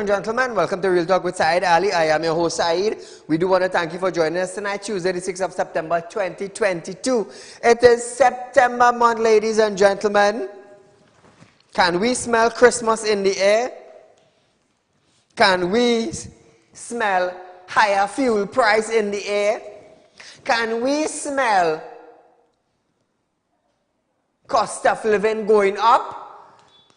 and gentlemen, welcome to Real Talk with Saieed Ali. I am your host Saeed. We do want to thank you for joining us tonight, Tuesday the 6th of September 2022. It is September month, ladies and gentlemen. Can we smell Christmas in the air? Can we smell higher fuel price in the air? Can we smell cost of living going up?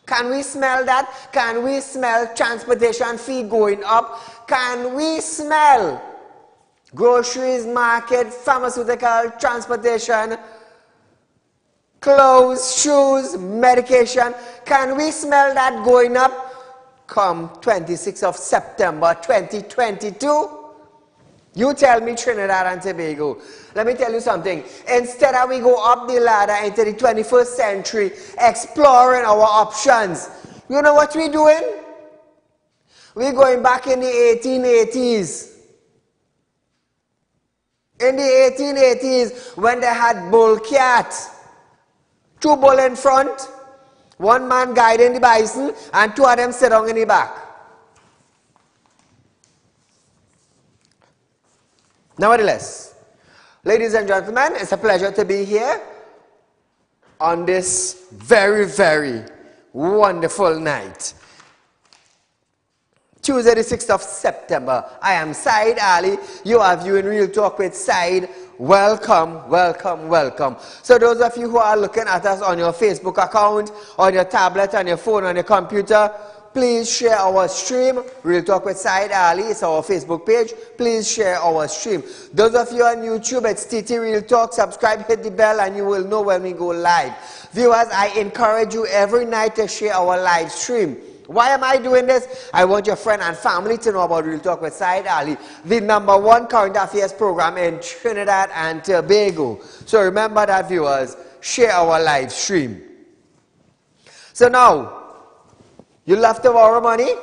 Can we smell that? Can we smell transportation fee going up? Can we smell groceries, market, pharmaceutical, transportation, clothes, shoes, medication? Can we smell that going up come 26th of September 2022? You tell me, Trinidad and Tobago. Let me tell you something. Instead of we go up the ladder into the 21st century, exploring our options, you know what we're doing? We're going back in the 1880s. In the 1880s, when they had bull cat, two bull in front, one man guiding the bison, and two of them sit down in the back. Nevertheless, ladies and gentlemen, it's a pleasure to be here on this very, very wonderful night. Tuesday the 6th of September. I am Saieed Ali. You are viewing Real Talk with Saeed. Welcome, welcome, welcome. So those of you who are looking at us on your Facebook account, on your tablet, on your phone, on your computer, please share our stream. Real Talk with Saieed Ali. It's our Facebook page. Please share our stream. Those of you on YouTube, it's TT Real Talk. Subscribe, hit the bell, and you will know when we go live. Viewers, I encourage you every night to share our live stream. Why am I doing this? I want your friend and family to know about Real Talk with Saieed Ali, the #1 current affairs program in Trinidad and Tobago. So remember that, viewers. Share our live stream. So now, you love to borrow money?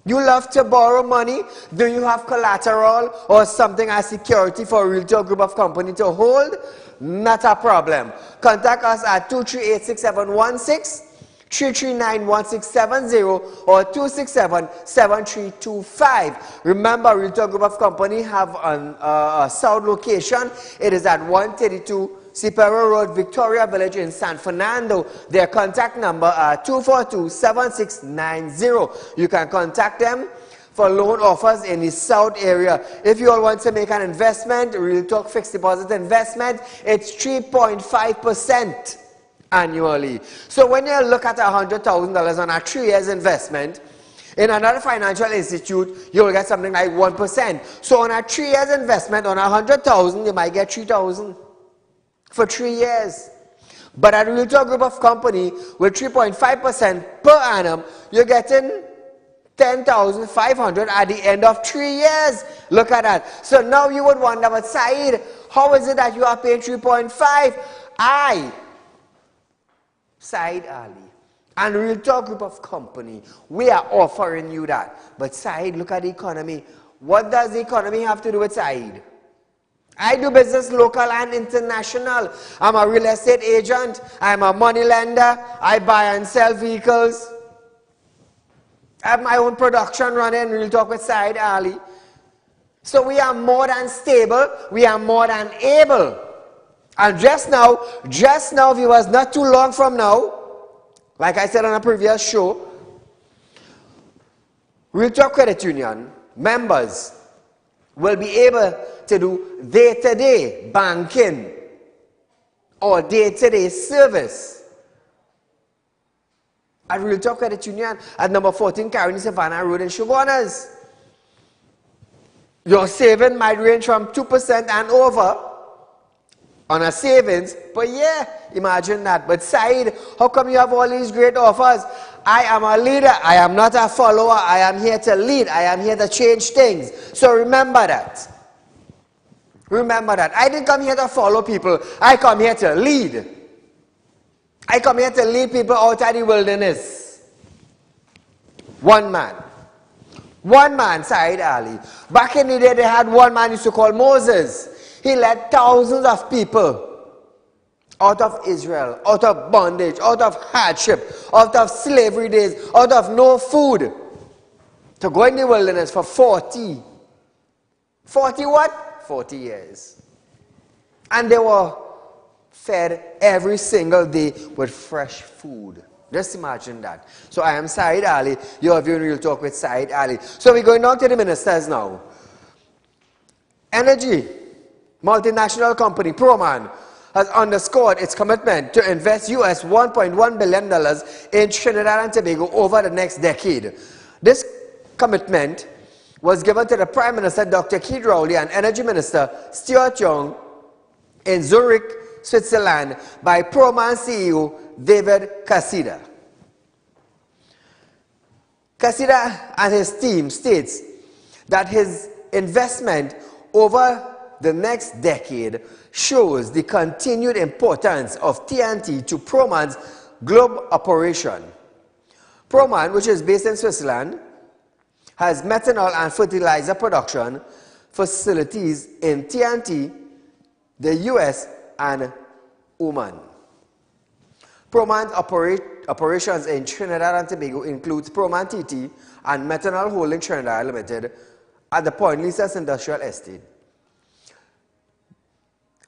You love to borrow money? Do you have collateral or something as security for a Real Talk group of company to hold? Not a problem. Contact us at 2386716, 3391670, or 2677325. Remember, Real Talk group of company have a south location. It is at 132 Sipero Road, Victoria Village in San Fernando. Their contact number are 242-7690. You can contact them for loan offers in the south area. If you all want to make an investment, Real Talk fixed deposit investment, it's 3.5% annually. So when you look at $100,000 on a 3 years investment, in another financial institute, you will get something like 1%. So on a 3 years investment, on $100,000, you might get $3,000. For 3 years. But at a Real Talk group of company with 3.5% per annum, you're getting $10,500 at the end of 3 years. Look at that. So now you would wonder, but Saeed, how is it that you are paying 3.5? I, Saieed Ali, and Real Talk group of company, we are offering you that. But Saeed, look at the economy. What does the economy have to do with Saeed? I do business local and international. I'm a real estate agent. I'm a money lender. I buy and sell vehicles. I have my own production running, Real Talk with Saieed Ali. So we are more than stable. We are more than able. And just now, viewers, not too long from now, like I said on a previous show, Real Talk Credit Union members will be able to do day-to-day banking or day-to-day service at Real Talk Credit Union at number 14 Caroni Savannah Road in Shoguanas. Your saving might range from 2% and over on a savings per year. Imagine that. But Saeed, how come you have all these great offers? I am a leader. I am not a follower. I am here to lead. I am here to change things. So remember that. Remember that. I didn't come here to follow people. I come here to lead. I come here to lead people out of the wilderness. One man. One man, Saieed Ali. Back in the day, they had one man used to call Moses. He led thousands of people out of Israel, out of bondage, out of hardship, out of slavery days, out of no food. to go in the wilderness for 40 what? 40 years. And they were fed every single day with fresh food. Just imagine that. So I am Saieed Ali. You are viewing Real Talk with Saieed Ali. So we're going down to the ministers now. Energy, multinational company, Proman, has underscored its commitment to invest US $1.1 billion in Trinidad and Tobago over the next decade. This commitment was given to the Prime Minister, Dr. Keith Rowley, and Energy Minister, Stuart Young, in Zurich, Switzerland, by Proman CEO David Casida. Casida and his team states that his investment over the next decade shows the continued importance of TNT to Proman's global operation. Proman, which is based in Switzerland, has methanol and fertilizer production facilities in TNT, the US, and Oman. Proman's operations in Trinidad and Tobago includes Proman TT and Methanol Holding Trinidad Limited at the Point Lisas Industrial Estate.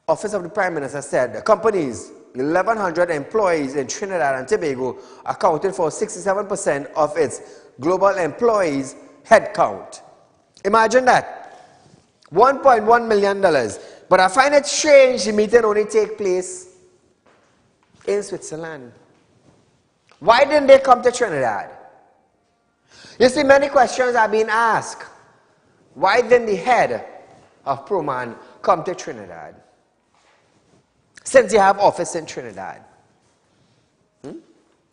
Office of the Prime Minister said the company's 1,100 employees in Trinidad and Tobago accounted for 67% of its global employees' headcount. Imagine that. $1.1 million. But I find it strange the meeting only take place in Switzerland. Why didn't they come to Trinidad? You see, many questions are being asked. Why didn't the head of Proman come to Trinidad? Since you have office in Trinidad.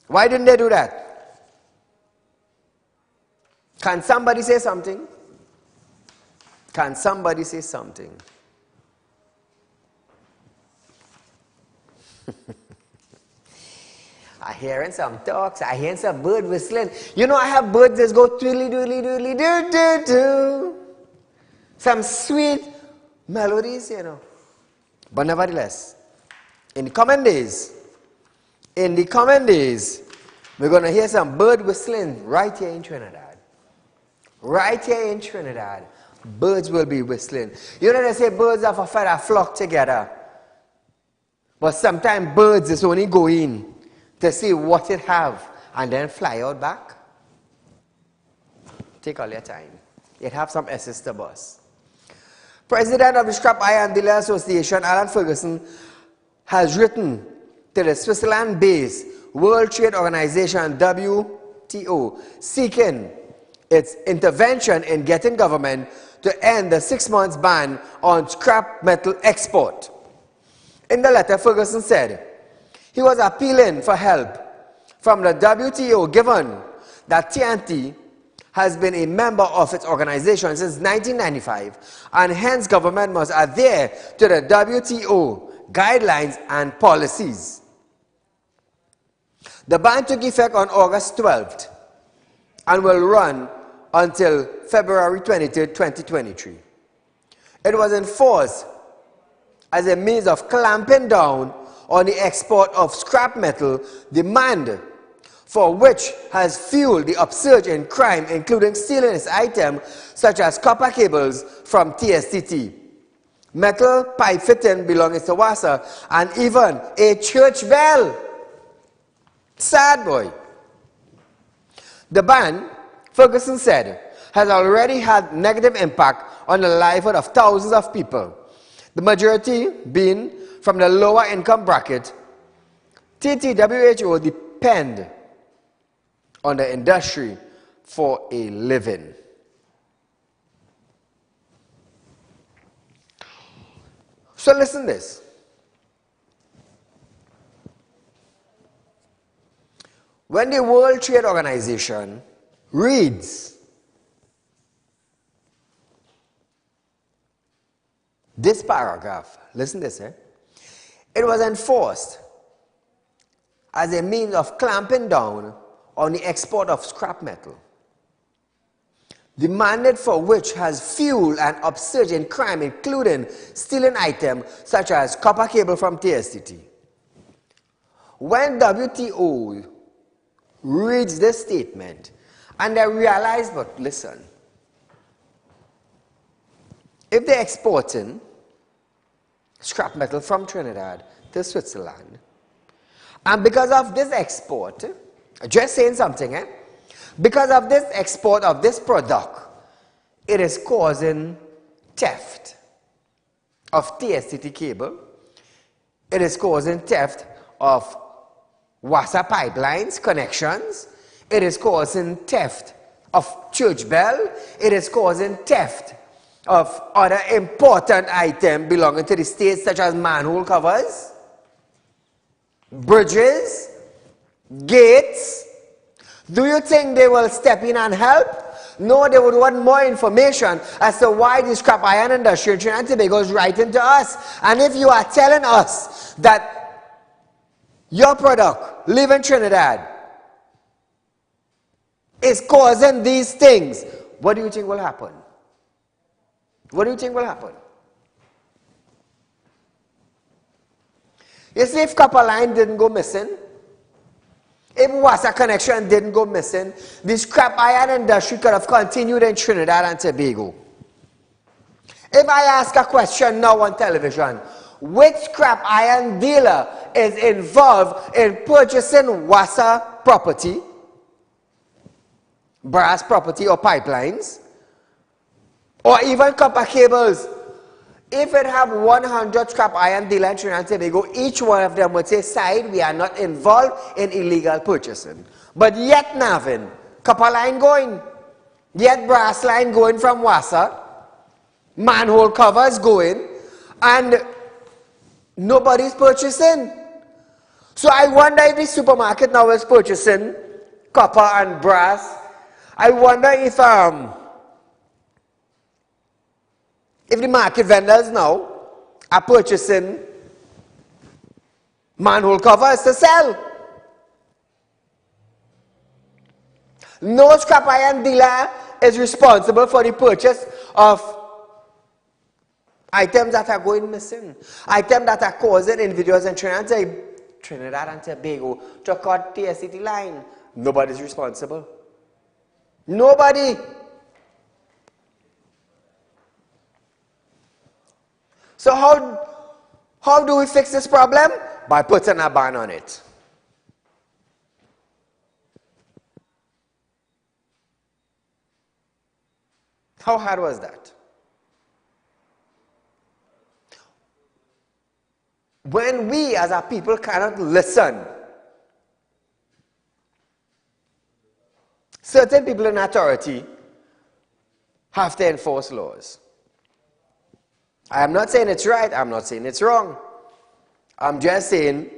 Why didn't they do that? Can somebody say something? Can somebody say something? I hearing some talks, I hearing some bird whistling. You know, I have birds that go twiddly doodly doodly doo doo doo. Some sweet melodies, you know. But nevertheless, in the coming days, we're going to hear some bird whistling right here in Trinidad. Right here in Trinidad, birds will be whistling. You know, they say birds of a feather flock together. But sometimes birds is only go in to see what it have and then fly out back. Take all your time. It have some essence to bus. President of the Scrap Iron Dealer Association, Alan Ferguson, has written to the Switzerland-based World Trade Organization, WTO, seeking its intervention in getting government to end the 6-month ban on scrap metal export. In the letter, Ferguson said he was appealing for help from the WTO given that TNT has been a member of its organization since 1995 and hence government must adhere to the WTO guidelines and policies. The ban took effect on August 12th and will run until February 23, 2023. It was enforced as a means of clamping down on the export of scrap metal, demand for which has fueled the upsurge in crime, including stealing its items such as copper cables from TSTT, metal pipe fitting belonging to WASA, and even a church bell. Sad boy. The ban, Ferguson said, has already had negative impact on the livelihood of thousands of people, the majority being from the lower income bracket. TTWHO depend on the industry for a living. So listen to this. When the World Trade Organization reads this paragraph, listen to this, it was enforced as a means of clamping down on the export of scrap metal, demanded for which has fueled an upsurge in crime, including stealing items such as copper cable from TSTT. When WTO reads this statement And they realized, but listen, if they're exporting scrap metal from Trinidad to Switzerland, and because of this export, just saying something, because of this export of this product, it is causing theft of TSTT cable, it is causing theft of WASA pipelines connections, it is causing theft of church bell, it is causing theft of other important items belonging to the state, such as manhole covers, bridges, gates. Do you think they will step in and help? No, they would want more information as to why the scrap iron industry in Trinidad and Tobago is writing to us. And if you are telling us that your product, live in Trinidad, is causing these things, what do you think will happen? What do you think will happen? You see, if copper line didn't go missing, if WASA connection didn't go missing, the scrap iron industry could have continued in Trinidad and Tobago. If I ask a question now on television, which scrap iron dealer is involved in purchasing WASA property, brass property or pipelines, or even copper cables? If it have 100 scrap iron dealers in Trinidad and Tobago, each one of them would say, Saieed, we are not involved in illegal purchasing. But yet, Navin, copper line going, yet brass line going from WASA, manhole covers going, and nobody's purchasing. So I wonder if the supermarket now is purchasing copper and brass. I wonder if the market vendors now are purchasing manhole covers to sell. No scrap iron dealer is responsible for the purchase of items that are going missing, items that are causing individuals in Trinidad and Tobago to cut TSTT line. Nobody's responsible. Nobody. So how do we fix this problem? By putting a ban on it. How hard was that? When we as a people cannot listen, certain people in authority have to enforce laws. I am not saying it's right, I'm not saying it's wrong. I'm just saying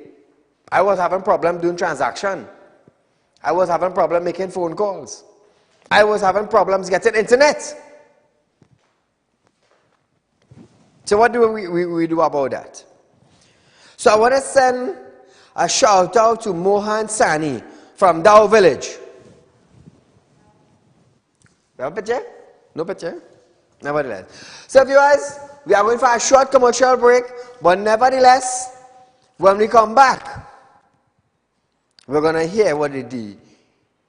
I was having problem doing transaction. I was having problem making phone calls. I was having problems getting internet. So what do we do about that? So I want to send a shout out to Mohan Sani from Dow Village. No picture? No picture? Nevertheless. So viewers, we are going for a short commercial break, but nevertheless, when we come back, we're going to hear what the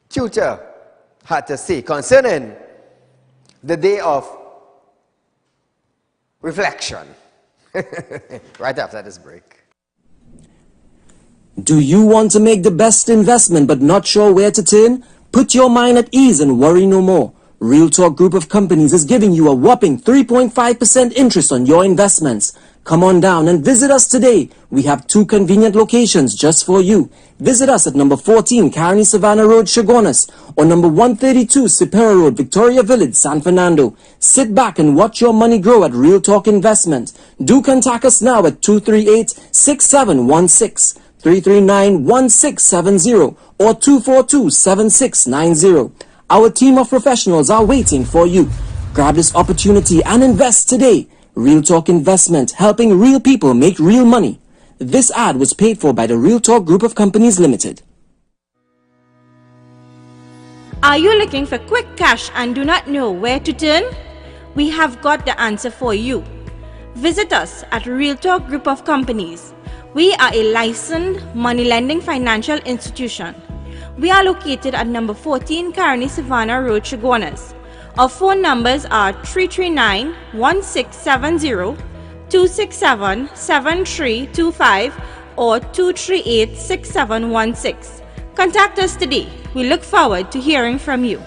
tutor had to say concerning the day of reflection. Right after this break. Do you want to make the best investment but not sure where to turn? Put your mind at ease and worry no more. Real Talk Group of Companies is giving you a whopping 3.5% interest on your investments. Come on down and visit us today. We have 2 convenient locations just for you. Visit us at number 14 Carney Savannah Road, Chaguanas, or number 132 Sipera Road, Victoria Village, San Fernando. Sit back and watch your money grow at Real Talk Investment. Do contact us now at 238-6716, 339-1670, or 242-7690. Our team of professionals are waiting for you. Grab this opportunity and invest today. Real Talk Investment, helping real people make real money. This ad was paid for by the Real Talk Group of Companies Limited. Are you looking for quick cash and do not know where to turn? We have got the answer for you. Visit us at Real Talk Group of Companies. We are a licensed money lending financial institution. We are located at number 14 Carney Savannah Road, Chaguanas. Our phone numbers are 339-1670, 267-7325 or 238-6716. Contact us today. We look forward to hearing from you.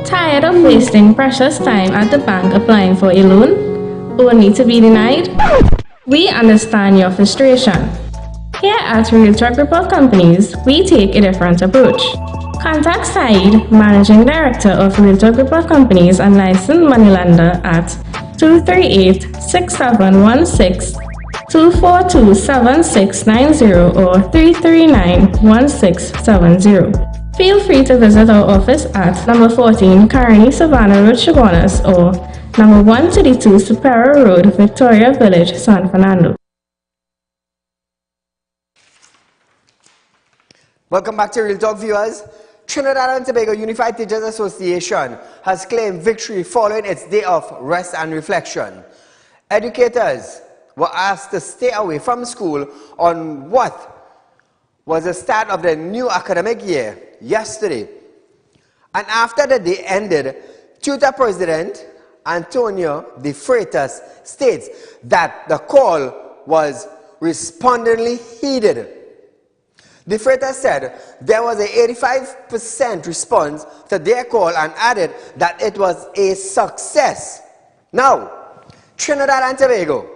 Tired of wasting precious time at the bank applying for a loan, only to be denied? We understand your frustration. Here at Realtalk Group of Companies, we take a different approach. Contact Saieed, Managing Director of Realtalk Group of Companies and licensed moneylender at 238-6716, 242-7690 or 339-1670. Feel free to visit our office at number 14 Carney Savannah Road, Chaguanas or number 132 Superior Road, Victoria Village, San Fernando. Welcome back to Real Talk, viewers. Trinidad and Tobago Unified Teachers Association has claimed victory following its day of rest and reflection. Educators were asked to stay away from school on what was the start of the new academic year yesterday. And after the day ended, Tutor President Antonio De Freitas states that the call was respondingly heeded. De Freitas said there was an 85% response to their call and added that it was a success. Now, Trinidad and Tobago,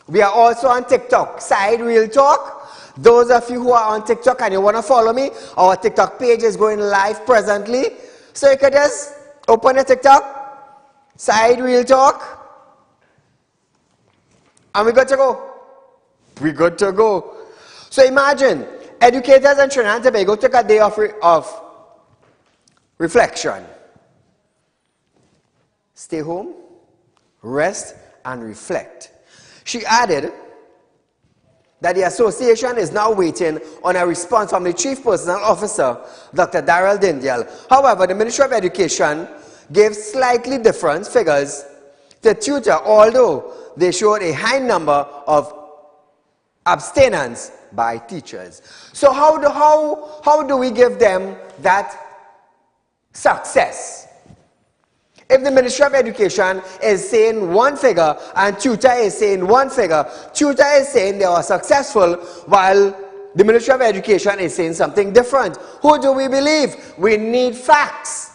we are also on TikTok, Saieed Real Talk. Those of you who are on TikTok and you want to follow me, our TikTok page is going live presently. So you can just open your TikTok, Saieed Real Talk, and we're good to go. We're good to go. So imagine, educators in Trinidad and Tobago took a day of reflection. Stay home, rest, and reflect. She added that the association is now waiting on a response from the Chief Personnel Officer, Dr. Darrell Dindial. However, the Ministry of Education gave slightly different figures to tutor, although they showed a high number of abstinence by teachers. So how do we give them that success? If the Ministry of Education is saying one figure and tutor is saying one figure, tutor is saying they are successful while the Ministry of Education is saying something different. Who do we believe? We need facts.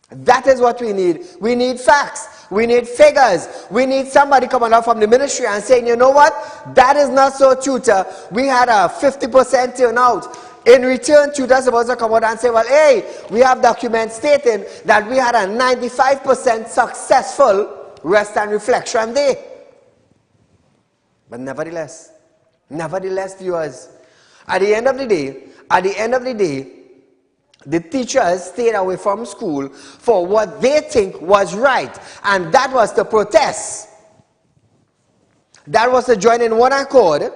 That is what we need. We need facts. We need figures. We need somebody coming out from the ministry and saying, you know what? That is not so, tutor. We had a 50% turnout. In return, tutors supposed to come out and say, well, hey, we have documents stating that we had a 95% successful rest and reflection day. But nevertheless, viewers, at the end of the day, the teachers stayed away from school for what they think was right, and that was to protest. That was to join in one accord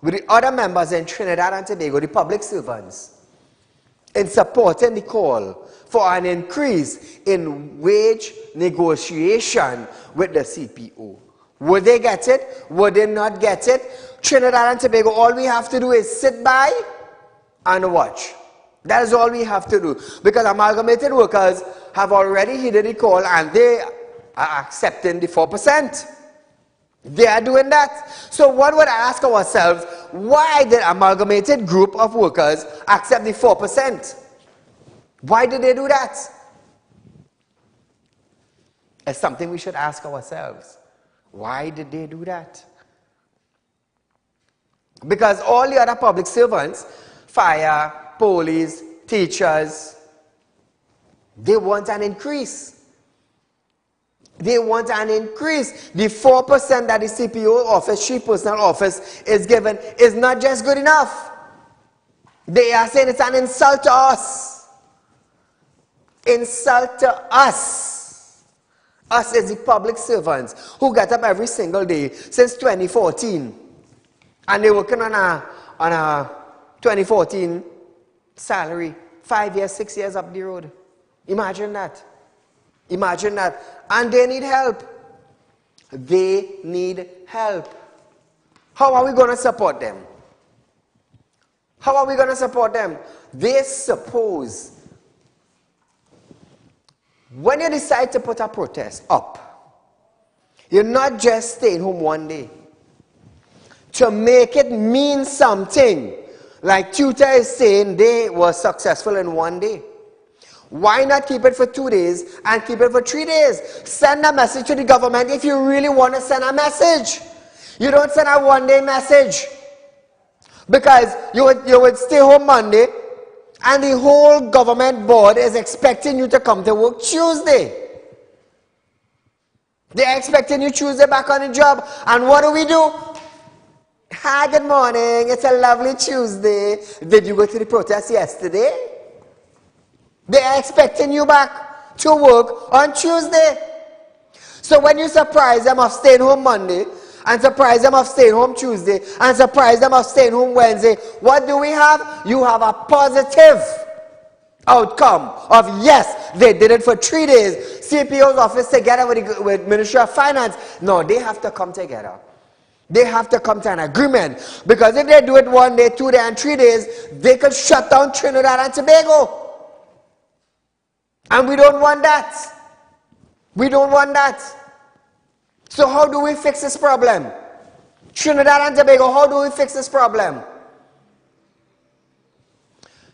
with the other members in Trinidad and Tobago, the public servants, in supporting the call for an increase in wage negotiation with the CPO. Would they get it? Would they not get it? Trinidad and Tobago, all we have to do is sit by and watch. That is all we have to do. Because amalgamated workers have already heeded the call and they are accepting the 4%. They are doing that. So what would I ask ourselves? Why did amalgamated group of workers accept the 4%? Why did they do that? It's something we should ask ourselves. Why did they do that? Because all the other public servants, fire, police, teachers, they want an increase. They want an increase. The 4% that the CPO office, Chief Personnel Office, is given is not just good enough. They are saying it's an insult to us. Insult to us. Us as the public servants who get up every single day since 2014. And they're working on a 2014 salary. 5 years, 6 years up the road. Imagine that. Imagine that. And they need help. They need help. How are we going to support them? How are we going to support them? They suppose when you decide to put a protest up, you're not just staying home one day. To make it mean something, like Tutor is saying they were successful in one day. Why not keep it for 2 days and keep it for 3 days? Send a message to the government if you really want to send a message. You don't send a one-day message. Because you would stay home Monday and the whole government board is expecting you to come to work Tuesday. They're expecting you Tuesday back on the job. And what do? Hi, good morning. It's a lovely Tuesday. Did you go to the protest yesterday? They're expecting you back to work on Tuesday. So when you surprise them of staying home Monday, and surprise them of staying home Tuesday, and surprise them of staying home Wednesday, what do we have? You have a positive outcome of yes, they did it for 3 days. CPO's office together with Ministry of Finance. No, they have to come together. They have to come to an agreement. Because if they do it 1 day, 2 days, and 3 days, they could shut down Trinidad and Tobago. And we don't want that. We don't want that. So how do we fix this problem? Trinidad and Tobago, how do we fix this problem?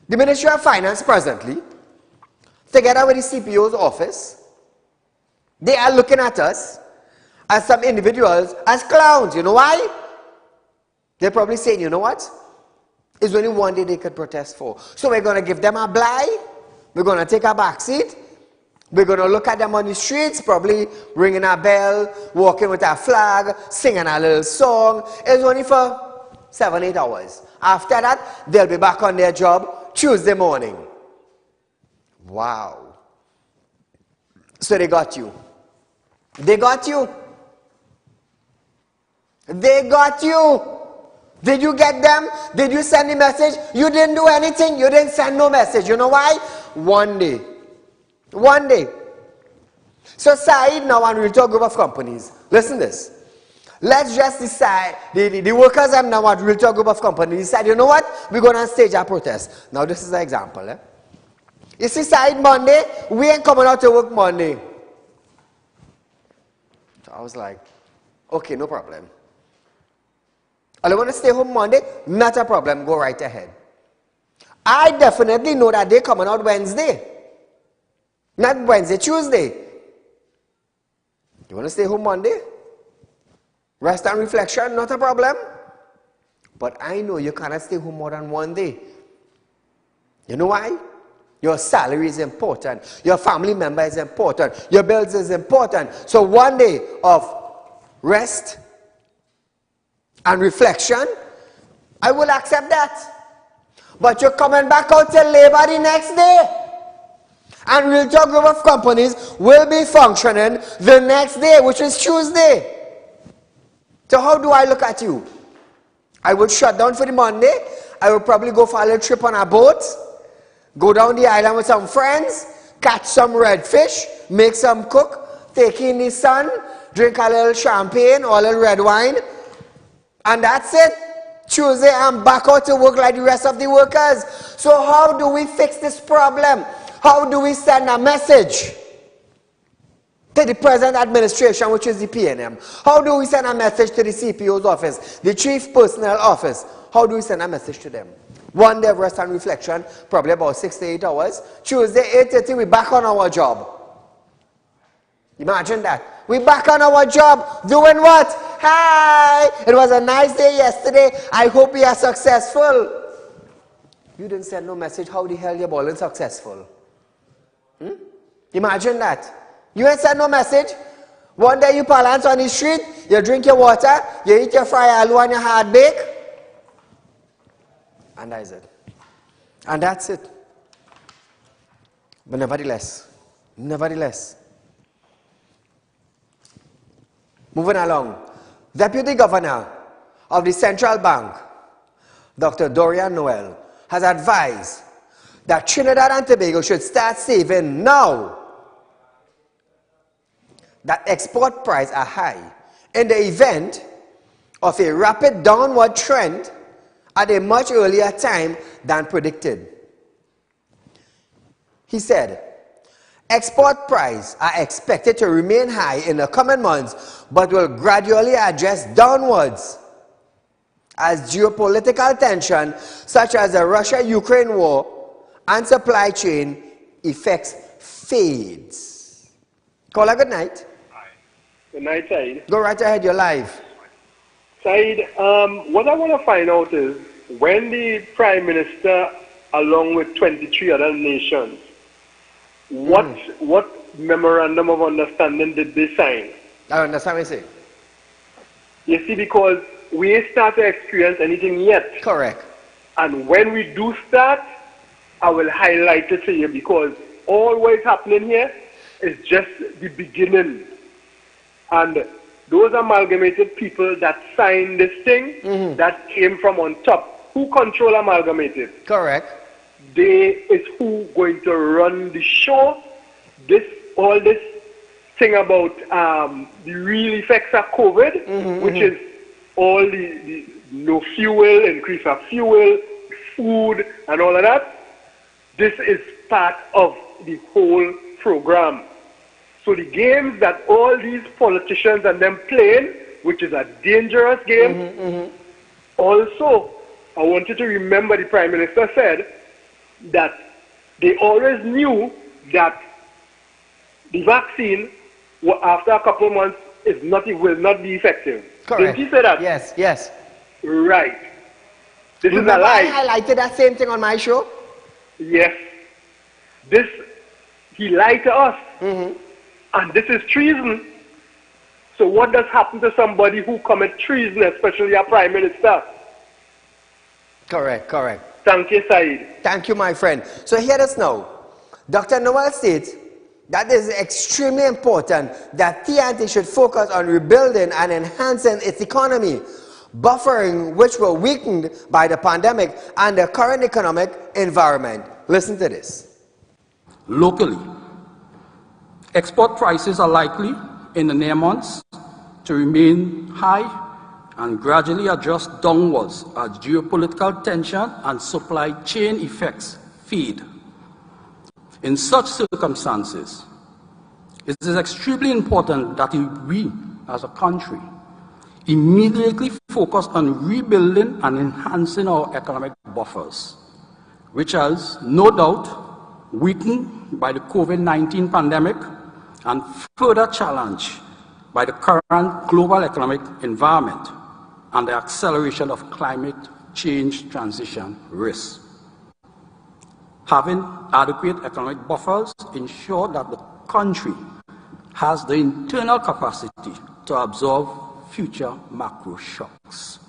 The Ministry of Finance presently, together with the CPO's office, they are looking at us as some individuals as clowns. You know why? They're probably saying, you know what? It's only 1 day they could protest for. So we're going to give them a blight. We're going to take a back seat. We're going to look at them on the streets, probably ringing a bell, walking with a flag, singing a little song. It's only for 7-8 hours. After that, they'll be back on their job Tuesday morning. Wow. So they got you. They got you. They got you. Did you get them? Did you send the message? You didn't do anything. You didn't send no message. You know why? 1 day. 1 day. So Saieed now and Real Talk group of companies. Listen to this. Let's just decide, the workers are now at Real Talk group of companies decide, you know what? We're going to stage our protest. Now this is an example. You see Saieed Monday, we ain't coming out to work Monday. So I was like, okay, no problem. I want to stay home Monday, not a problem, go right ahead. I definitely know that they're coming out Wednesday. Not Wednesday, Tuesday. You want to stay home Monday? Rest and reflection, not a problem. But I know you cannot stay home more than 1 day. You know why? Your salary is important. Your family member is important. Your bills is important. So 1 day of rest and reflection, I will accept that. But you're coming back out till labor the next day. And Real Talk group of companies will be functioning the next day, which is Tuesday. So how do I look at you? I would shut down for the Monday. I would probably go for a little trip on a boat, go down the island with some friends, catch some redfish, make some cook, take in the sun, drink a little champagne or a little red wine, and that's it. Tuesday I'm back out to work like the rest of the workers. So how do we fix this problem? How do we send a message to the present administration, which is the PNM? How do we send a message to the CPO's office, the Chief Personnel Office? How do we send a message to them? 1 day of rest and reflection, probably about 6 to 8 hours. Tuesday, 8:30, we're back on our job. Imagine that. We're back on our job. Doing what? Hi! It was a nice day yesterday. I hope we are successful. You didn't send no message. How the hell you're balling successful? Imagine that. You ain't send no message. 1 day you balance on the street, you drink your water, you eat your fried aloo and your hard bake. And that is it. And that's it. But nevertheless, moving along, Deputy Governor of the Central Bank, Dr. Dorian Noel, has advised that Trinidad and Tobago should start saving now that export prices are high in the event of a rapid downward trend at a much earlier time than predicted. He said, export prices are expected to remain high in the coming months, but will gradually adjust downwards as geopolitical tension, such as the Russia-Ukraine war and supply chain effects fades. Caller, good night. Good night, Saeed. Go right ahead, you're live. Saeed, what I want to find out is when the Prime Minister, along with 23 other nations, what memorandum of understanding did they sign? I understand what you say. You see, because we ain't start to experience anything yet. Correct. And when we do start, I will highlight it to you, because all what is happening here is just the beginning. And those amalgamated people that signed this thing, that came from on top, who control amalgamated? Correct. They is who going to run the show. All this thing about the real effects of COVID, which is all the no fuel, increase of fuel, food, and all of that. This is part of the whole program. So the games that all these politicians and them playing, which is a dangerous game, also, I want you to remember the Prime Minister said that they always knew that the vaccine, after a couple of months, will not be effective. Correct. Didn't he say that? Yes, yes. Right. This Remember is a lie. I highlighted that same thing on my show? Yes. He lied to us. And this is treason. So what does happen to somebody who commits treason, especially a Prime Minister? Correct, correct. Thank you, Saeed. Thank you, my friend. So hear this now. Dr. Noel states that it is extremely important that TNT should focus on rebuilding and enhancing its economy, buffering which were weakened by the pandemic and the current economic environment. Listen to this. Locally, export prices are likely in the near months to remain high and gradually adjust downwards as geopolitical tension and supply chain effects fade. In such circumstances, it is extremely important that we, as a country, immediately focus on rebuilding and enhancing our economic buffers, which has no doubt weakened by the COVID-19 pandemic and further challenged by the current global economic environment and the acceleration of climate change transition risks. Having adequate economic buffers ensure that the country has the internal capacity to absorb future macro shocks.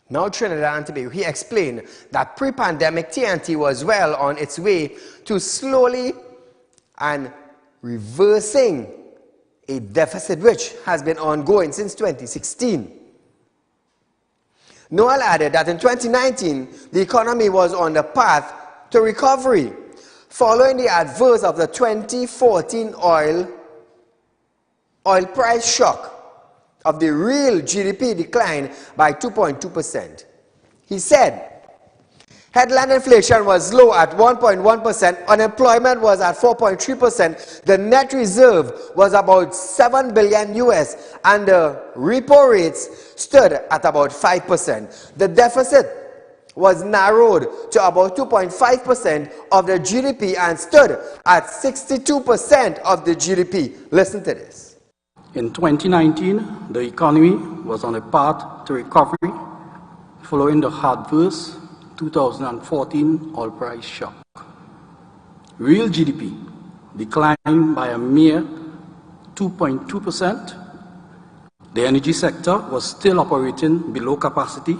Now Trinidad and Tobago, he explained that pre-pandemic TNT was well on its way to slowly and reversing a deficit which has been ongoing since 2016. Noel added that in 2019, the economy was on the path to recovery, following the adverse of the 2014 oil price shock of the real GDP decline by 2.2%. He said, headline inflation was low at 1.1%, unemployment was at 4.3%, the net reserve was about $7 billion US, and the repo rates stood at about 5%. The deficit was narrowed to about 2.5% of the GDP and stood at 62% of the GDP. Listen to this. In 2019, the economy was on a path to recovery following the adverse 2014 oil price shock. Real GDP declined by a mere 2.2%. The energy sector was still operating below capacity,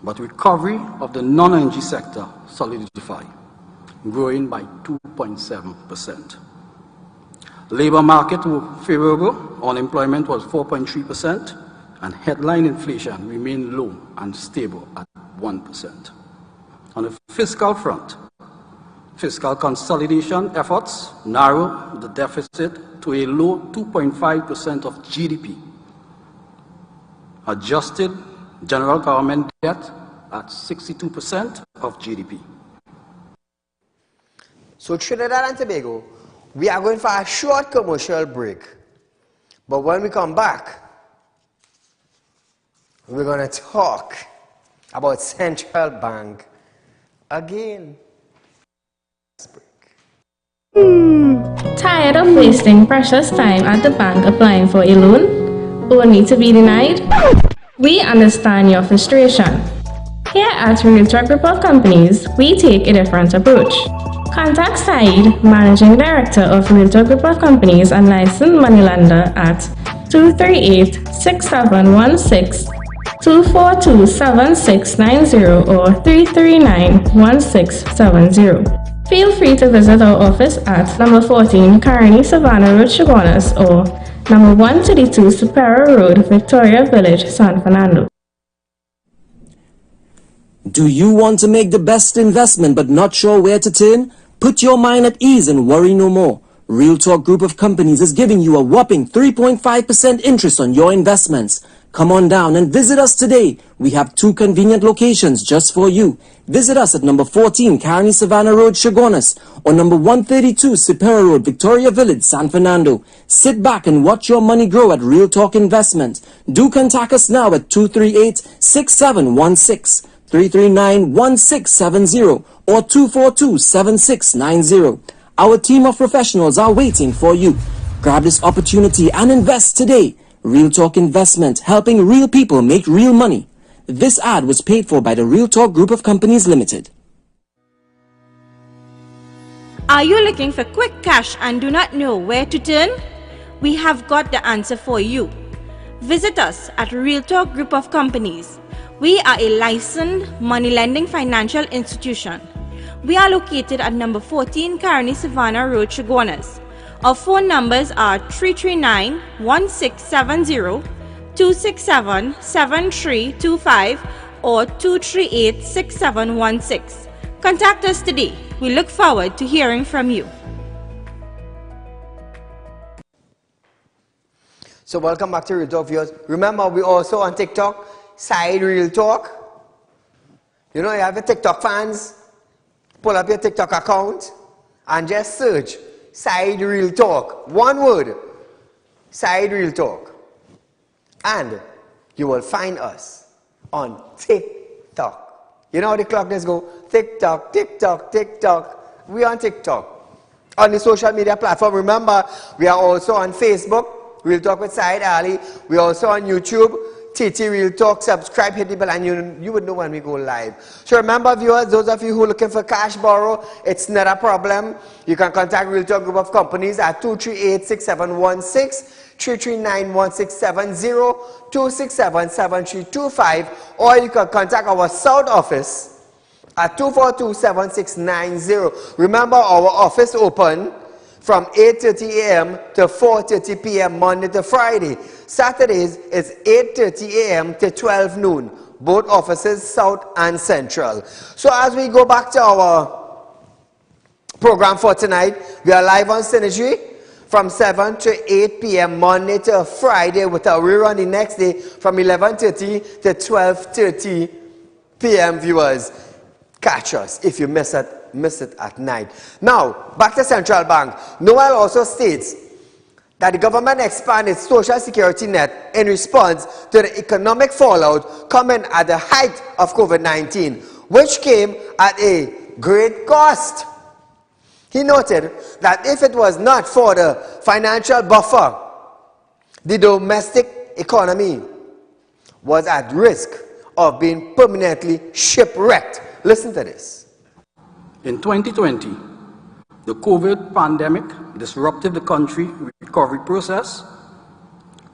but recovery of the non-energy sector solidified, growing by 2.7%. Labor market were favorable, unemployment was 4.3%, and headline inflation remained low and stable at 1%. On the fiscal front, fiscal consolidation efforts narrowed the deficit to a low 2.5% of GDP. adjusted general government debt at 62% of GDP. So Trinidad and Tobago, we are going for a short commercial break. But when we come back, we're going to talk about central bank again. Tired of wasting precious time at the bank applying for a loan, only to be denied? We understand your frustration. Here at Realtor Group of Companies, we take a different approach. Contact Saieed, Managing Director of Realtor Group of Companies and licensed moneylender at 238-6716, 242-7690 or 339-1670. Feel free to visit our office at number 14 Carney Savannah Road, Chaguanas, or number 132 Superior Road, Victoria Village, San Fernando. Do you want to make the best investment but not sure where to turn? Put your mind at ease and worry no more. RealTalk Group of Companies is giving you a whopping 3.5% interest on your investments. Come on down and visit us today. We have 2 convenient locations just for you. Visit us at number 14 Carney Savannah Road, Chaguanas, or number 132 Superior Road, Victoria Village, San Fernando. Sit back and watch your money grow at RealTalk Investment. Do contact us now at 238-6716, 339-1670, or 242-7690. Our team of professionals are waiting for you. Grab this opportunity and invest today. RealTalk Investment, helping real people make real money. This ad was paid for by the RealTalk Group of Companies Limited. Are you looking for quick cash and do not know where to turn? We have got the answer for you. Visit us at RealTalk Group of Companies. We are a licensed money lending financial institution. We are located at number 14 Carney Savannah Road, Chaguanas. Our phone numbers are 339-1670, 267-7325 or 238-6716. Contact us today. We look forward to hearing from you. So welcome back to Real Talk viewers. Remember, we also on TikTok, Saieed Real Talk. You know, you have your TikTok fans. Pull up your TikTok account and just search Saieed Real Talk. One word, Saieed Real Talk. And you will find us on TikTok. You know how the clock does go? TikTok, TikTok, TikTok. We are on TikTok. On the social media platform, remember, we are also on Facebook, Real Talk with Saieed Ali. We are also on YouTube, TT Real Talk. Subscribe, hit the bell, and you would know when we go live. So remember, viewers, those of you who are looking for cash borrow, it's not a problem. You can contact Real Talk Group of Companies at 238-6716, 339-1670, 267-7325, or you can contact our South office at 242-7690. Remember, our office open from 8:30 a.m. to 4:30 p.m. Monday to Friday. Saturdays is 8:30 a.m. to 12 noon. Both offices, South and Central. So as we go back to our program for tonight, we are live on Synergy from 7 to 8 p.m. Monday to Friday, with a rerun the next day from 11:30 to 12:30 p.m. Viewers, catch us if you miss it at night. Now, back to Central Bank. Noel also states that the government expanded its social security net in response to the economic fallout coming at the height of COVID-19, which came at a great cost. He noted that if it was not for the financial buffer, the domestic economy was at risk of being permanently shipwrecked. Listen to this. In 2020, the COVID pandemic disrupted the country recovery process.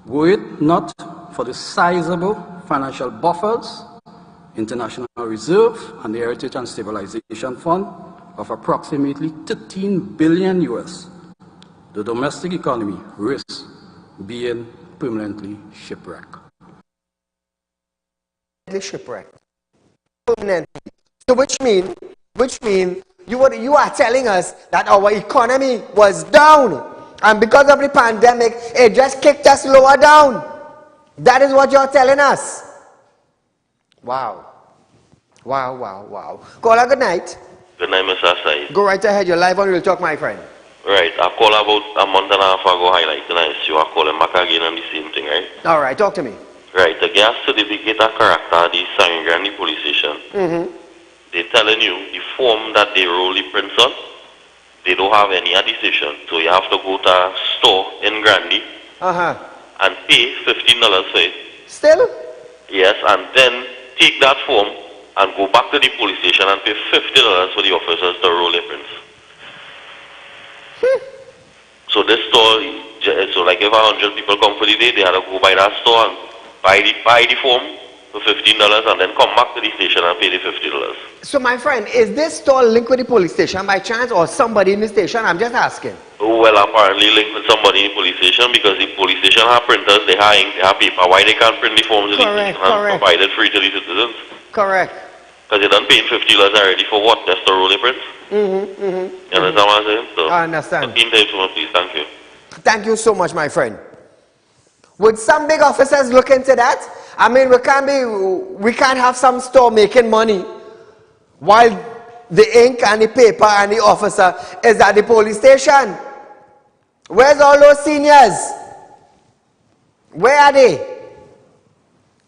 Were it not for the sizable financial buffers, International Reserve, and the Heritage and Stabilization Fund of approximately 13 billion US, the domestic economy risks being permanently shipwrecked. Shipwrecked. Permanently. So which mean you are telling us that our economy was down, and because of the pandemic, it just kicked us lower down. That is what you're telling us. Wow. Wow, wow, wow. Caller, good night. Good night, Mr. Said. Go right ahead. You're live on Real Talk, my friend. Right. I called about a month and a half ago highlight tonight. So I call him back again on the same thing, right? All right. Talk to me. Right. The gas certificate of character, the Saieed Ali police station, they're telling you the form that they roll the prints on, they don't have any addition. So you have to go to a store in Grandy and pay $15 for it. Still? Yes, and then take that form and go back to the police station and pay $50 for the officers to roll their prints. So this store, so like if 100 people come for the day, they have to go by that store and buy the form for $15 and then come back to the station and pay the $50. So my friend, is this store linked with the police station by chance or somebody in the station? I'm just asking. Well, apparently linked with somebody in the police station because the police station have printers, they have ink, they have paper. Why they can't print the forms in the station and provide it free to the citizens? Correct. Because they done paying $50 already for what? Just to roll the prints? You understand what I'm saying? So, I understand. Please, thank you. Thank you so much, my friend. Would some big officers look into that? I mean, we can't have some store making money while the ink and the paper and the officer is at the police station. Where's all those seniors? Where are they?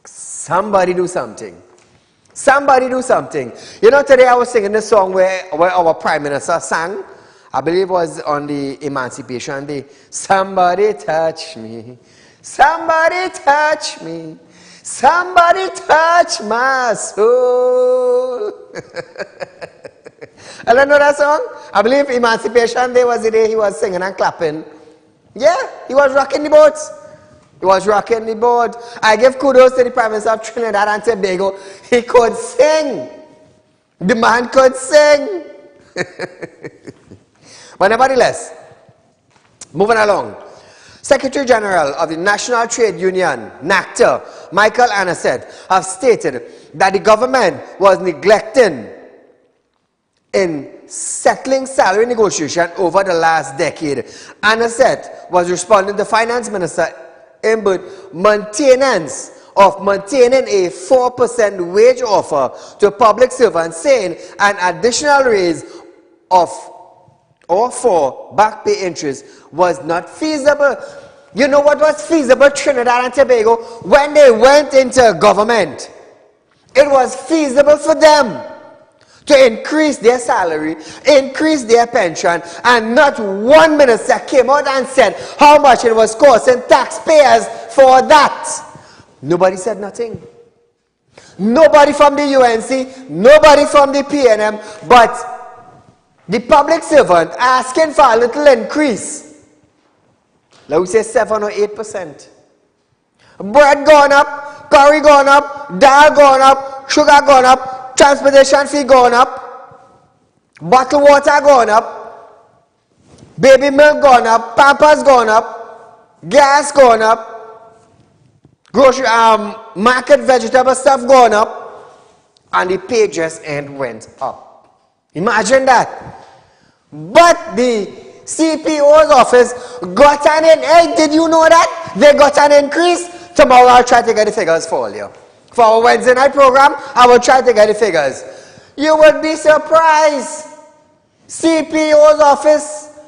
Somebody do something. Somebody do something. You know, today I was singing this song where our Prime Minister sang. I believe it was on the Emancipation Day. Somebody touch me. Somebody touch me. Somebody touch my soul. I don't know that song. I believe Emancipation Day was the day he was singing and clapping. Yeah, he was rocking the boat. He was rocking the boat. I give kudos to the Prime Minister of Trinidad and Tobago. He could sing. The man could sing. But nevertheless, moving along. Secretary General of the National Trade Union, NACTA, Michael Anaset, have stated that the government was neglecting in settling salary negotiation over the last decade. Anaset was responding to Finance Minister Imbert maintenance of maintaining a 4% wage offer to public servants, saying an additional raise of or for back pay interest was not feasible. You know what was feasible, Trinidad and Tobago? When they went into government, it was feasible for them to increase their salary, increase their pension, and not one minister came out and said how much it was costing taxpayers for that. Nobody said nothing. Nobody from the UNC, nobody from the PNM, but the public servant asking for a little increase. Let me say 7 or 8%. Bread gone up, curry gone up, dal gone up, sugar gone up, transportation fee gone up, bottled water gone up, baby milk gone up, pampers gone up, gas gone up, grocery market vegetable stuff gone up, and the pay just ain't went up. Imagine that. But the CPO's office got hey, did you know that? They got an increase. Tomorrow I'll try to get the figures for you. For our Wednesday night program, I will try to get the figures. You would be surprised. CPO's office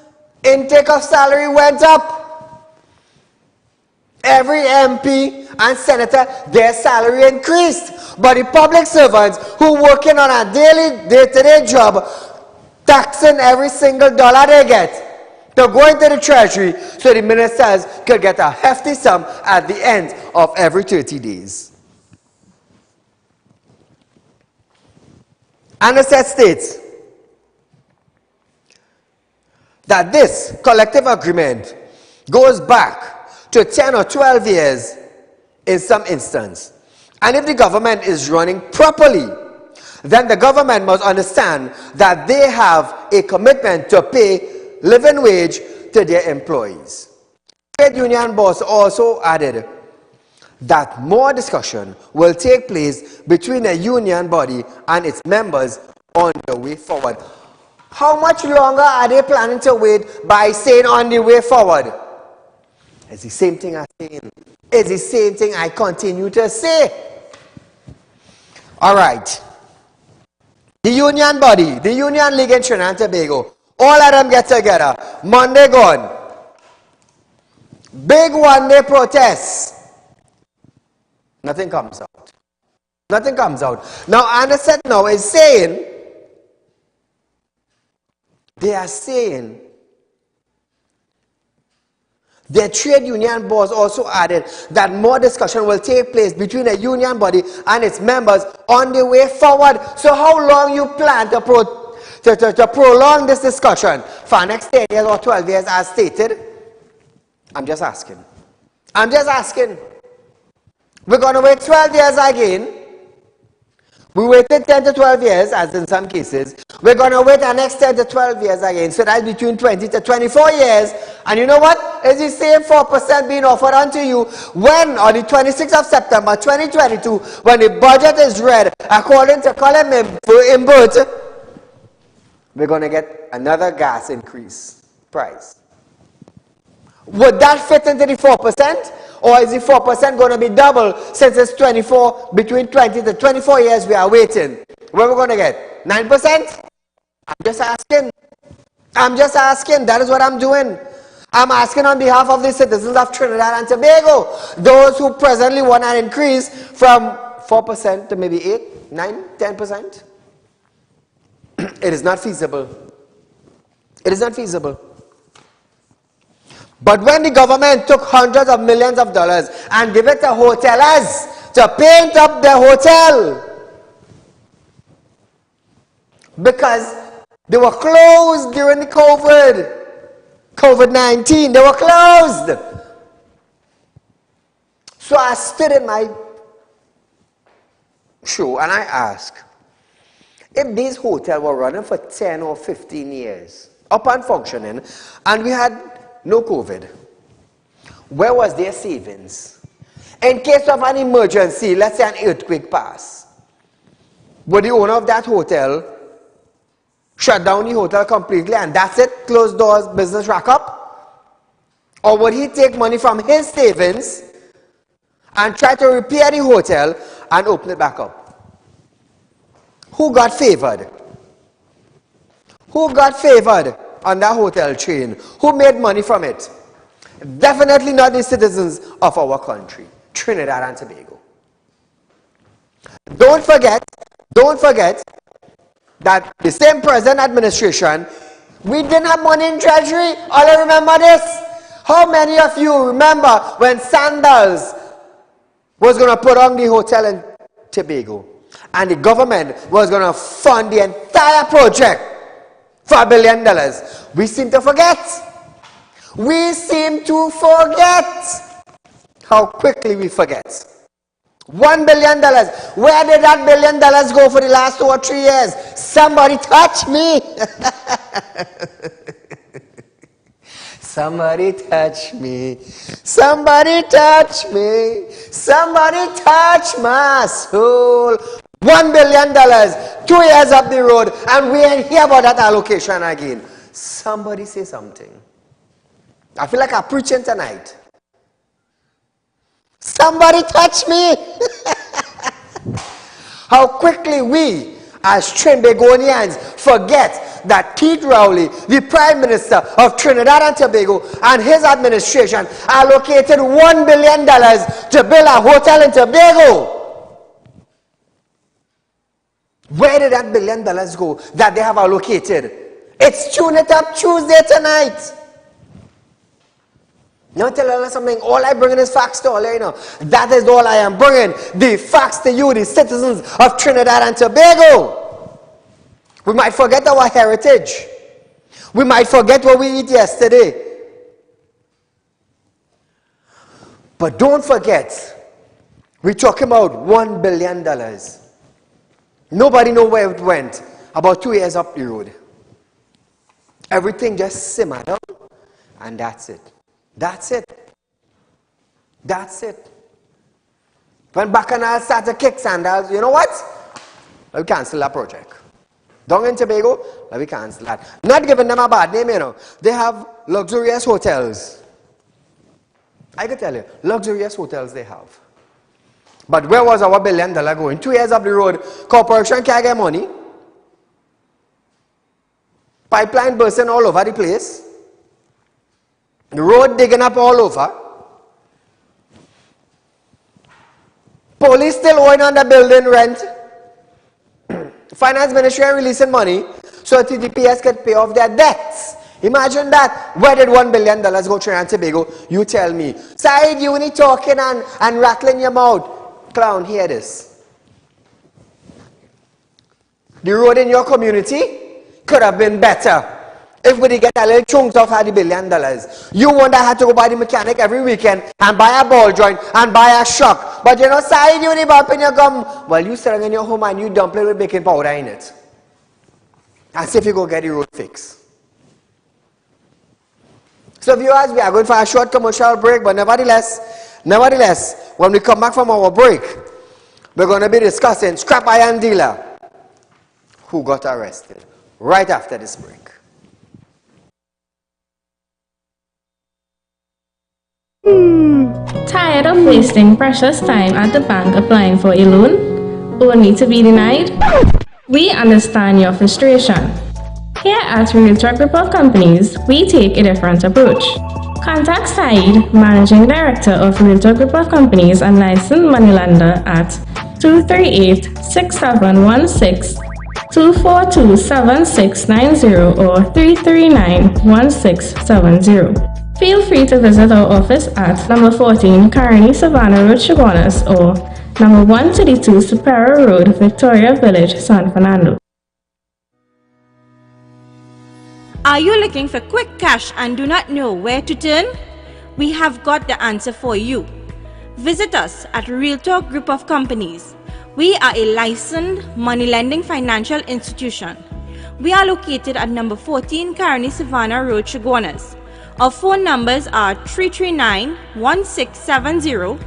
intake of salary went up. Every MP and senator, their salary increased. But the public servants who working on a daily, day-to-day job, taxing every single dollar they get to go into the treasury so the ministers could get a hefty sum at the end of every 30 days. And the set states that this collective agreement goes back to 10 or 12 years in some instance. And if the government is running properly, then the government must understand that they have a commitment to pay living wage to their employees. The trade union boss also added that more discussion will take place between the union body and its members on the way forward. How much longer are they planning to wait by saying on the way forward? It's the same thing I'm saying. It's the same thing I continue to say. All right. The union body, the Union League in Trinidad and Tobago, all of them get together. Monday gone. Big one-day protest. Nothing comes out. Nothing comes out. Now, Anderson now is saying, they are saying, their trade union boss also added that more discussion will take place between the union body and its members on the way forward. So how long you plan to prolong this discussion? For next 10 years or 12 years as stated? I'm just asking. I'm just asking. We're going to wait 12 years again. We waited 10 to 12 years, as in some cases. We're going to wait the next 10 to 12 years again. So that's between 20 to 24 years. And you know what? It's the same 4% being offered unto you when, on the 26th of September 2022, when the budget is read, according to Colin Imbut, we're going to get another gas increase price. Would that fit into the 4%? Or is the 4% going to be double since it's between 20 to 24 years we are waiting? What are we going to get? 9%? I'm just asking. I'm just asking. That is what I'm doing. I'm asking on behalf of the citizens of Trinidad and Tobago, those who presently want an increase from 4% to maybe 8, 9, 10%. It is not feasible. It is not feasible. But when the government took hundreds of millions of dollars and gave it to hoteliers to paint up their hotel because they were closed during the COVID-19, they were closed. So I stood in my show and I asked, if these hotels were running for 10 or 15 years, up and functioning, and we had no COVID, where was their savings? In case of an emergency, let's say an earthquake pass, would the owner of that hotel shut down the hotel completely and that's it, close doors, business rack up? Or would he take money from his savings and try to repair the hotel and open it back up? Who got favored? Who got favored on that hotel chain? Who made money from it? Definitely not the citizens of our country, Trinidad and Tobago. Don't forget that the same present administration, we didn't have money in treasury. All I remember this. How many of you remember when Sandals was going to put on the hotel in Tobago and the government was going to fund the entire project for $1 billion? We seem to forget. We seem to forget. How quickly we forget. $1 billion. Where did that $1 billion go for the last 2 or 3 years? Somebody touch me. Somebody touch me. Somebody touch me. Somebody touch my soul. $1 billion, 2 years up the road, and we ain't hear about that allocation again. Somebody say something. I feel like I'm preaching tonight. Somebody touch me. How quickly we, as Trinbagonians, forget that Keith Rowley, the Prime Minister of Trinidad and Tobago, and his administration allocated $1 billion to build a hotel in Tobago. Where did that $1 billion go that they have allocated? It's Tune It Up Tuesday tonight. Now tell us something. All I bring is facts to all you know. That is all I am bringing. The facts to you, the citizens of Trinidad and Tobago. We might forget our heritage. We might forget what we eat yesterday. But don't forget, we're talking about $1 billion. Nobody knows where it went about 2 years up the road. Everything just simmered down, and that's it. That's it. That's it. When Bacchanal started to kick Sandals, you know what? We cancel that project. Down in Tobago, we cancel that. Not giving them a bad name, you know. They have luxurious hotels. I can tell you, luxurious hotels they have. But where was our $1 billion going? 2 years up the road, corporation can't get money. Pipeline bursting all over the place. The road digging up all over. Police still owing on the building rent. Finance Ministry are releasing money so TDPS can pay off their debts. Imagine that. Where did $1 billion go to Trinidad and Tobago? You tell me. Saieed, you only talking and rattling your mouth. Clown, hear this. The road in your community could have been better if we did get a little chunks off $1 billion. You wonder how to go by the mechanic every weekend and buy a ball joint and buy a shock. But you know, Saieed, you only bump in your gum. Well, you sitting in your home and you dump it with baking powder in it. And see if you go get the road fixed. So viewers, we are going for a short commercial break, but nevertheless, when we come back from our break, we're going to be discussing scrap iron dealer who got arrested right after this break. Tired of wasting precious time at the bank applying for a loan, only to be denied? We understand your frustration. Here at Realtalk Group of Companies, we take a different approach. Contact Saieed, Managing Director of Realtalk Group of Companies and licensed moneylender at 238-6716, 242-7690 or 339-1670. Feel free to visit our office at number 14 Carney Savannah Road, Chaguanas, or number 132 Superior Road, Victoria Village, San Fernando. Are you looking for quick cash and do not know where to turn? We have got the answer for you. Visit us at Realtalk Group of Companies. We are a licensed money lending financial institution. We are located at number 14 Carney Savannah Road, Chaguanas. Our phone numbers are 339-1670,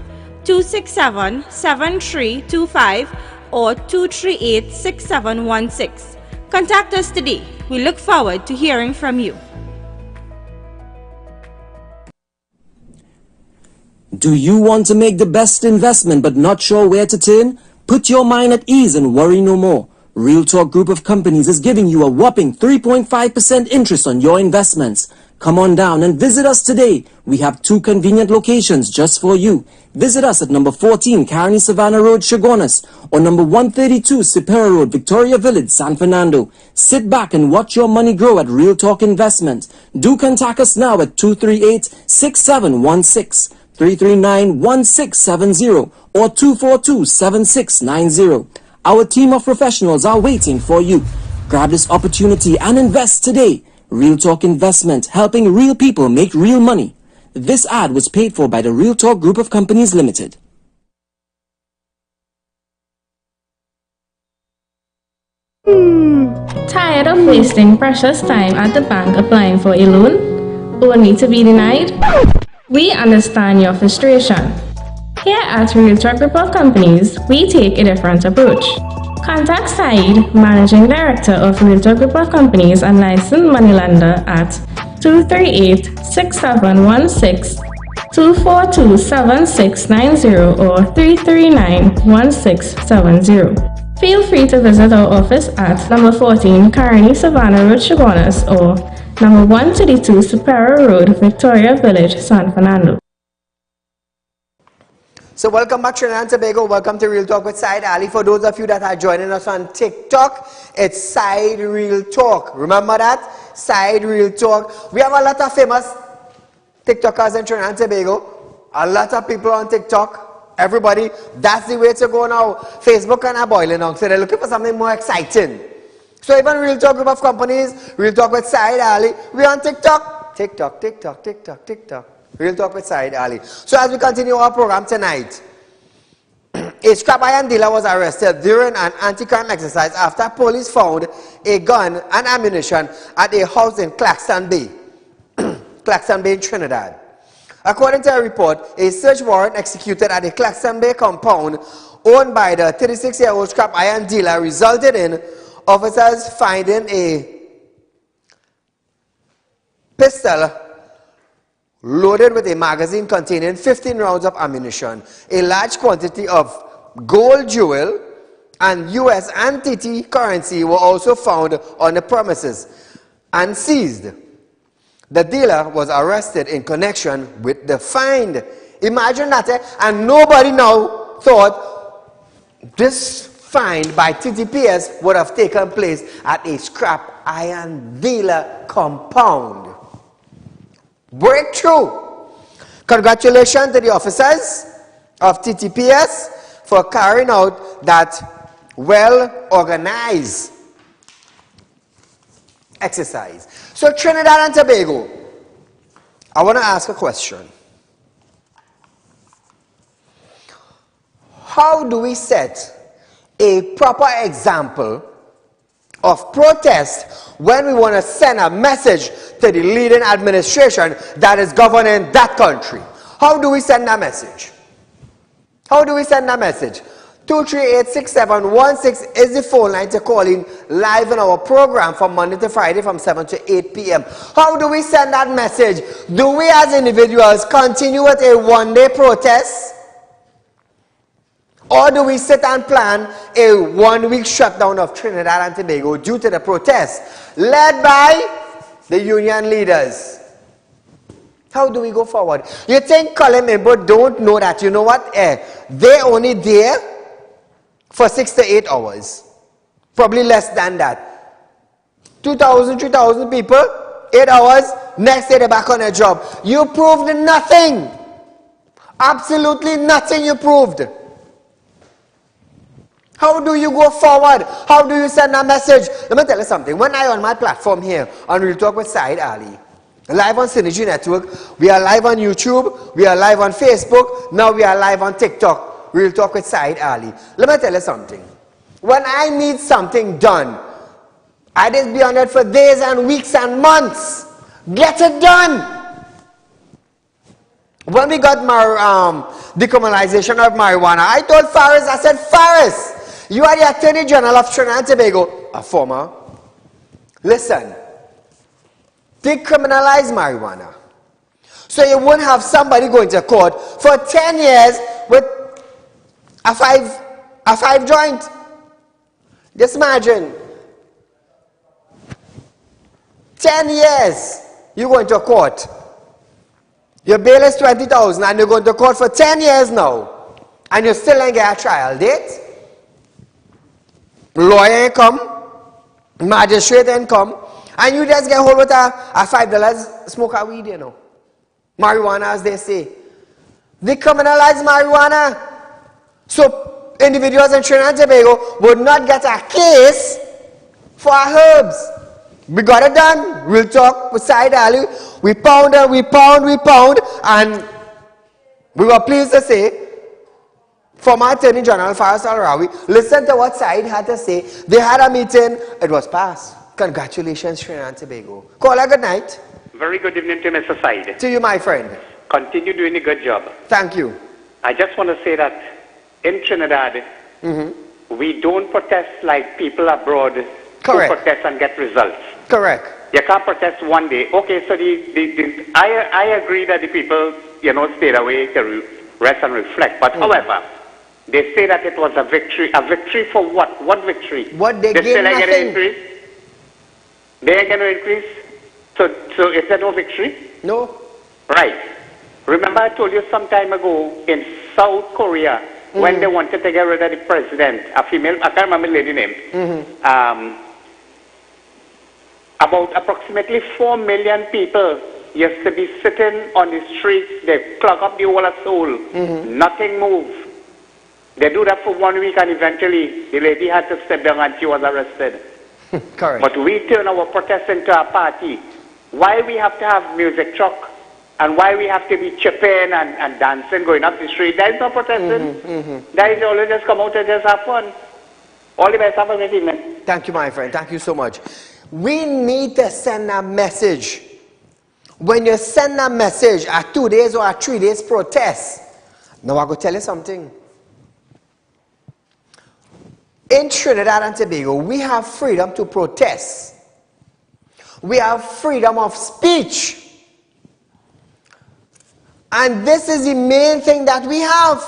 267-7325 or 238-6716. Contact us today. We look forward to hearing from you. Do you want to make the best investment but not sure where to turn? Put your mind at ease and worry no more. Realtalk Group of Companies is giving you a whopping 3.5% interest on your investments. Come on down and visit us today. We have 2 convenient locations just for you. Visit us at number 14 Carney Savannah Road, Chaguanas, or number 132 Superior Road, Victoria Village, San Fernando. Sit back and watch your money grow at Realtalk Investment. Do contact us now at 238-6716, 339-1670, or 242-7690. Our team of professionals are waiting for you. Grab this opportunity and invest today. Realtalk Investment, helping real people make real money. This ad was paid for by the Realtalk Group of Companies Limited. Tired of wasting precious time at the bank applying for a loan, only to be denied? We understand your frustration. Here at Realtalk Group of Companies, we take a different approach. Contact Saieed, Managing Director of Realtalk Group of Companies and licensed moneylender at 238-6716, 242-7690 or 339-1670. Feel free to visit our office at number 14 Carney Savannah Road, Chaguanas, or number 132 Superior Road, Victoria Village, San Fernando. So welcome back Trinidad and Tobago. Welcome to Real Talk with Saieed Ali. For those of you that are joining us on TikTok, it's Saieed Real Talk. Remember that? Saieed Real Talk. We have a lot of famous TikTokers in Trinidad and Tobago. A lot of people on TikTok. Everybody, that's the way to go now. Facebook and are boiling down. So they're looking for something more exciting. So even Real Talk Group of Companies, Real Talk with Saieed Ali, we're on TikTok. TikTok. Real Talk with Saieed Ali. So as we continue our program tonight, a scrap iron dealer was arrested during an anti-crime exercise after police found a gun and ammunition at a house in Claxton Bay, in Trinidad. According to a report, a search warrant executed at the Claxton Bay compound owned by the 36-year-old scrap iron dealer resulted in officers finding a pistol loaded with a magazine containing 15 rounds of ammunition, a large quantity of gold jewel, and US and TT currency were also found on the premises and seized. The dealer was arrested in connection with the find. Imagine that, and nobody now thought this find by TTPS would have taken place at a scrap iron dealer compound. Breakthrough! Congratulations to the officers of TTPS for carrying out that well-organized exercise. So Trinidad and Tobago, I want to ask a question. How do we set a proper example of protest when we want to send a message to the leading administration that is governing that country? How do we send that message? How do we send that message? 238-6716 is the phone line to call in live in our program from Monday to Friday from 7 to 8 p.m. How do we send that message? Do we as individuals continue with a one-day protest? Or do we sit and plan a one-week shutdown of Trinidad and Tobago due to the protest led by the union leaders? How do we go forward? You think Colin Imbo don't know that, you know what, they're only there for 6 to 8 hours. Probably less than that. 2,000, 3,000 people, 8 hours, next day they're back on their job. You proved nothing. Absolutely nothing you proved. How do you go forward? How do you send a message? Let me tell you something. When I on my platform here on Real Talk with Saieed Ali, live on Synergy Network, we are live on YouTube, we are live on Facebook, now we are live on TikTok. Real Talk with Saieed Ali. Let me tell you something. When I need something done, I just be on it for days and weeks and months. Get it done. When we got decriminalization of marijuana, I told Faris, I said, Faris, you are the Attorney General of Trinidad and Tobago, a former. Listen, decriminalize marijuana. So you won't have somebody going to court for 10 years with a five joint. Just imagine. 10 years, you're going to court. Your bail is 20,000 and you're going to court for 10 years now. And you still ain't get a trial date. Lawyer ain't come. Magistrate ain't come. And you just get hold with a $5 smoke a weed, you know. Marijuana, as they say. Decriminalize marijuana. So individuals in Trinidad and Tobago would not get a case for herbs. We got it done. Real Talk with Saieed Ali. We pound, and we were pleased to say, former Attorney General Faris Al-Rawi, listen to what Saieed had to say. They had a meeting. It was passed. Congratulations, Trinidad and Tobago. Caller, good night. Very good evening to Mr. Saieed. To you, my friend. Continue doing a good job. Thank you. I just want to say that in Trinidad, we don't protest like people abroad Correct. who protest and get results. Correct. You can't protest one day. Okay, so I agree that the people, stayed away to rest and reflect. But however, they say that it was a victory. A victory for what? What victory? What they still gained ain't nothing. going to increase? They ain't going to increase? So is there no victory? No. Right. Remember I told you some time ago in South Korea, when they wanted to get rid of the president, a female, I can't remember the lady name, about approximately 4 million people used to be sitting on the streets. They clog up the whole of Seoul. Nothing moved. They do that for 1 week and eventually the lady had to step down and she was arrested. Correct. But we turn our protest into a party. Why we have to have music truck? And why we have to be chipping and dancing, going up the street? There is no protesting. There is always just come out and just have fun. All the best. Have a great evening. Thank you, my friend. Thank you so much. We need to send a message. When you send a message a 2 days or a 3 days protest, now I'm going to tell you something. In Trinidad and Tobago, we have freedom to protest. We have freedom of speech. And this is the main thing that we have.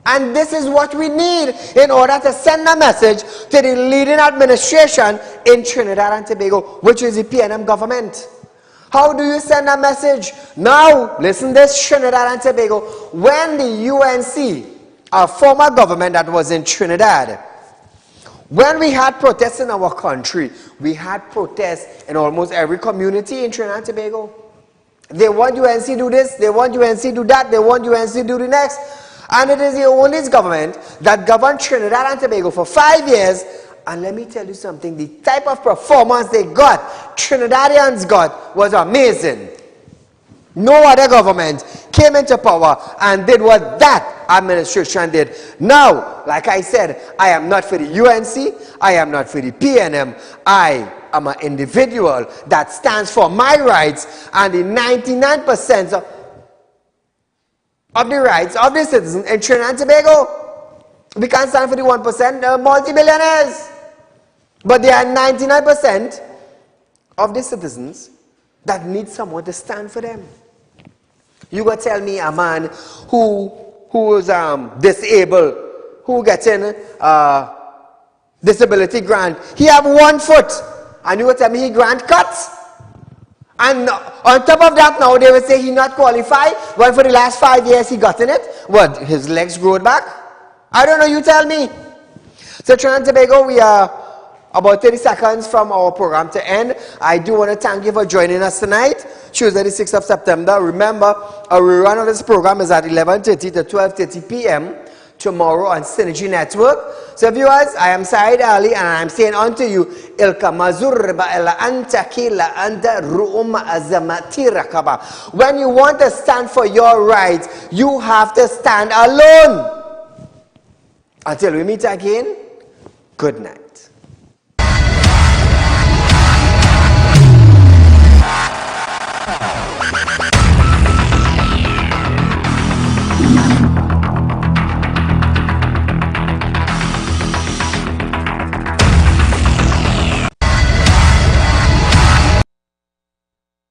And this is what we need in order to send a message to the leading administration in Trinidad and Tobago, which is the PNM government. How do you send a message? Now, listen to this, Trinidad and Tobago. When the UNC, a former government that was in Trinidad, when we had protests in our country, we had protests in almost every community in Trinidad and Tobago. They want UNC do this, they want UNC do that, they want UNC do the next. And it is the only government that governed Trinidad and Tobago for 5 years. And let me tell you something, the type of performance they got, Trinidadians got, was amazing. No other government came into power and did what that administration did. Now, like I said, I am not for the UNC, I am not for the PNM, I am an individual that stands for my rights, and the 99% of the rights of the citizens in Trinidad and Tobago. We can't stand for the 1% multi-billionaires. But there are 99% of the citizens that need someone to stand for them. You go tell me a man who is disabled, who gets in disability grant, he have 1 foot, and you go tell me he grant cuts. And on top of that, now they will say he not qualified. Well, for the last 5 years he gotten it. What, his legs growed back? I don't know, you tell me. So Trinidad and Tobago, we are about 30 seconds from our program to end. I do want to thank you for joining us tonight, Tuesday the 6th of September. Remember, our rerun of this program is at 11:30 to 12:30 p.m. tomorrow on Synergy Network. So viewers, I am Saieed Ali and I am saying unto you, Ilka mazurba ila anta kila anta ru'um azamati rakaba. When you want to stand for your rights, you have to stand alone. Until we meet again, good night.